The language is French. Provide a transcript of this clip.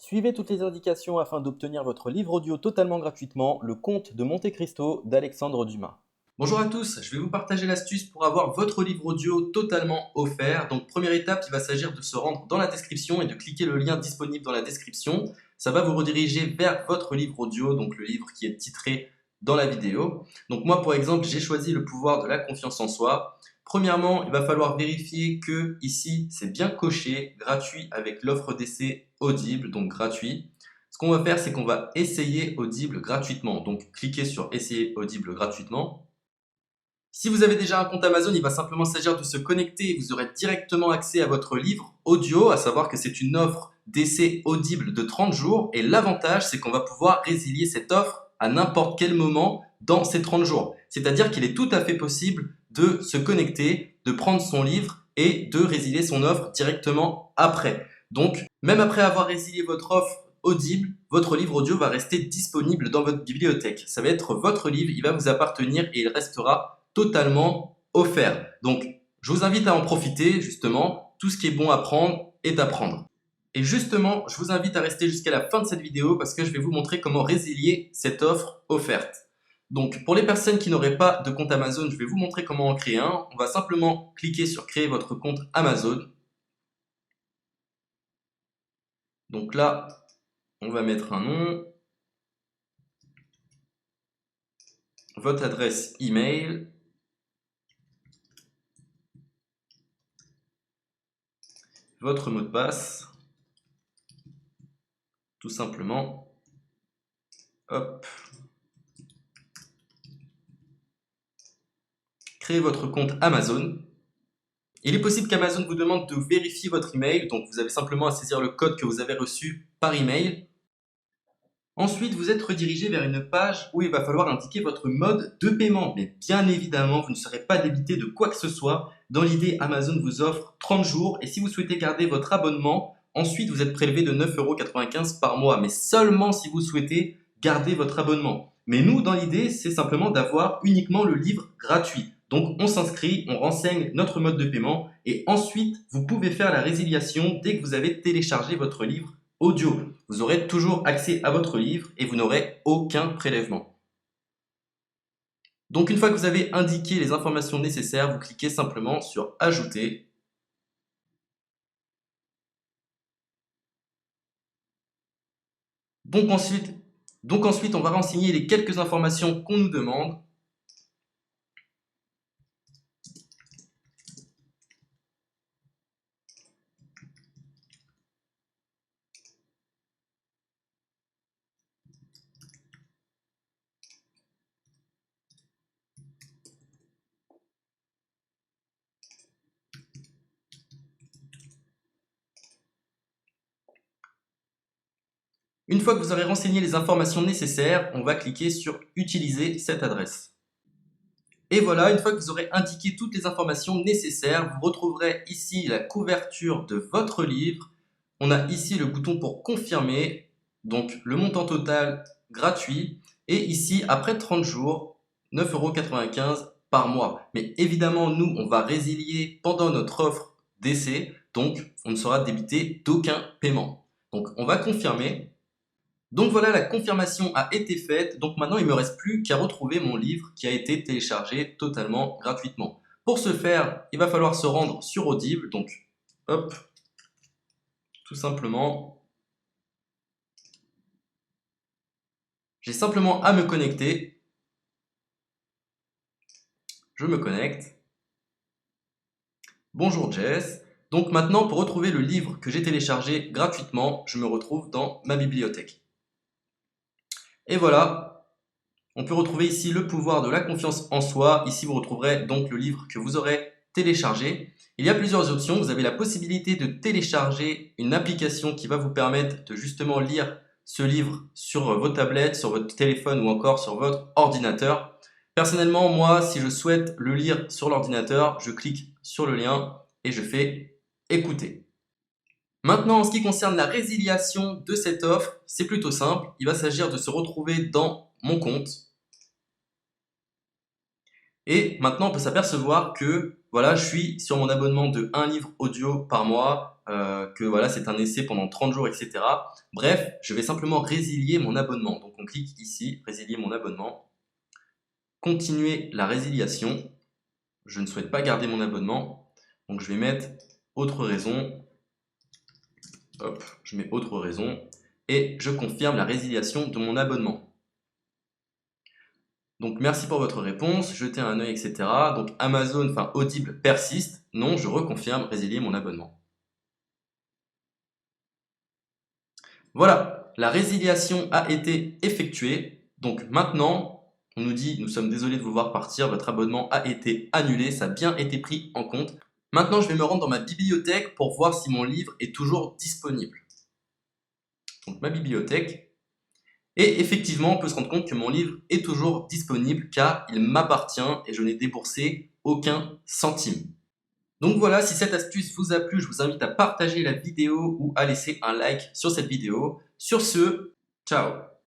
Suivez toutes les indications afin d'obtenir votre livre audio totalement gratuitement, Le Comte de Monte Cristo d'Alexandre Dumas. Bonjour à tous, je vais vous partager l'astuce pour avoir votre livre audio totalement offert. Donc première étape, il va s'agir de se rendre dans la description et de cliquer le lien disponible dans la description. Ça va vous rediriger vers votre livre audio, donc le livre qui est titré dans la vidéo. Donc moi par exemple, j'ai choisi le pouvoir de la confiance en soi. Premièrement, il va falloir vérifier que ici c'est bien coché, gratuit avec l'offre d'essai Audible, donc gratuit. Ce qu'on va faire, c'est qu'on va essayer Audible gratuitement. Donc cliquez sur essayer Audible gratuitement. Si vous avez déjà un compte Amazon, il va simplement s'agir de se connecter et vous aurez directement accès à votre livre audio, à savoir que c'est une offre d'essai Audible de 30 jours et l'avantage c'est qu'on va pouvoir résilier cette offre à n'importe quel moment dans ces 30 jours. C'est-à-dire qu'il est tout à fait possible de se connecter, de prendre son livre et de résilier son offre directement après. Donc, même après avoir résilié votre offre Audible, votre livre audio va rester disponible dans votre bibliothèque. Ça va être votre livre, il va vous appartenir et il restera totalement offert. Donc, je vous invite à en profiter, justement. Tout ce qui est bon à prendre est à prendre. Et justement, je vous invite à rester jusqu'à la fin de cette vidéo parce que je vais vous montrer comment résilier cette offre offerte. Donc, pour les personnes qui n'auraient pas de compte Amazon, je vais vous montrer comment en créer un. On va simplement cliquer sur créer votre compte Amazon. Donc là, on va mettre un nom, votre adresse email, votre mot de passe, tout simplement. Hop. Créez votre compte Amazon. Il est possible qu'Amazon vous demande de vérifier votre email, donc vous avez simplement à saisir le code que vous avez reçu par email. Ensuite, vous êtes redirigé vers une page où il va falloir indiquer votre mode de paiement. Mais bien évidemment, vous ne serez pas débité de quoi que ce soit. Dans l'idée, Amazon vous offre 30 jours et si vous souhaitez garder votre abonnement, ensuite vous êtes prélevé de 9,95 € par mois, mais seulement si vous souhaitez garder votre abonnement. Mais nous, dans l'idée, c'est simplement d'avoir uniquement le livre gratuit. Donc on s'inscrit, on renseigne notre mode de paiement et ensuite vous pouvez faire la résiliation dès que vous avez téléchargé votre livre audio. Vous aurez toujours accès à votre livre et vous n'aurez aucun prélèvement. Donc une fois que vous avez indiqué les informations nécessaires, vous cliquez simplement sur Ajouter. Donc ensuite, on va renseigner les quelques informations qu'on nous demande. Une fois que vous aurez renseigné les informations nécessaires, on va cliquer sur Utiliser cette adresse. Et voilà, une fois que vous aurez indiqué toutes les informations nécessaires, vous retrouverez ici la couverture de votre livre. On a ici le bouton pour confirmer, donc le montant total gratuit. Et ici, après 30 jours, 9,95 € par mois. Mais évidemment, nous, on va résilier pendant notre offre d'essai, donc on ne sera débité d'aucun paiement. Donc on va confirmer. Donc voilà, la confirmation a été faite, donc maintenant il ne me reste plus qu'à retrouver mon livre qui a été téléchargé totalement gratuitement. Pour ce faire, il va falloir se rendre sur Audible, donc hop, tout simplement, j'ai simplement à me connecter, je me connecte, bonjour Jess, donc maintenant pour retrouver le livre que j'ai téléchargé gratuitement, je me retrouve dans ma bibliothèque. Et voilà, on peut retrouver ici le pouvoir de la confiance en soi. Ici, vous retrouverez donc le livre que vous aurez téléchargé. Il y a plusieurs options. Vous avez la possibilité de télécharger une application qui va vous permettre de justement lire ce livre sur vos tablettes, sur votre téléphone ou encore sur votre ordinateur. Personnellement, moi, si je souhaite le lire sur l'ordinateur, je clique sur le lien et je fais écouter. Maintenant, en ce qui concerne la résiliation de cette offre, c'est plutôt simple. Il va s'agir de se retrouver dans mon compte. Et maintenant, on peut s'apercevoir que voilà, je suis sur mon abonnement de 1 livre audio par mois que voilà, c'est un essai pendant 30 jours, etc. Bref, je vais simplement résilier mon abonnement. Donc on clique ici, résilier mon abonnement. Continuer la résiliation. Je ne souhaite pas garder mon abonnement. Donc je vais mettre autre raison. Hop, je mets autre raison. Et je confirme la résiliation de mon abonnement. Donc merci pour votre réponse, jetez un œil, etc. Donc Amazon, enfin Audible persiste. Non, je reconfirme, résilier mon abonnement. Voilà, la résiliation a été effectuée. Donc maintenant, on nous dit, nous sommes désolés de vous voir partir, votre abonnement a été annulé, ça a bien été pris en compte. Maintenant, je vais me rendre dans ma bibliothèque pour voir si mon livre est toujours disponible. Donc ma bibliothèque. Et effectivement, on peut se rendre compte que mon livre est toujours disponible car il m'appartient et je n'ai déboursé aucun centime. Donc voilà, si cette astuce vous a plu, je vous invite à partager la vidéo ou à laisser un like sur cette vidéo. Sur ce, ciao!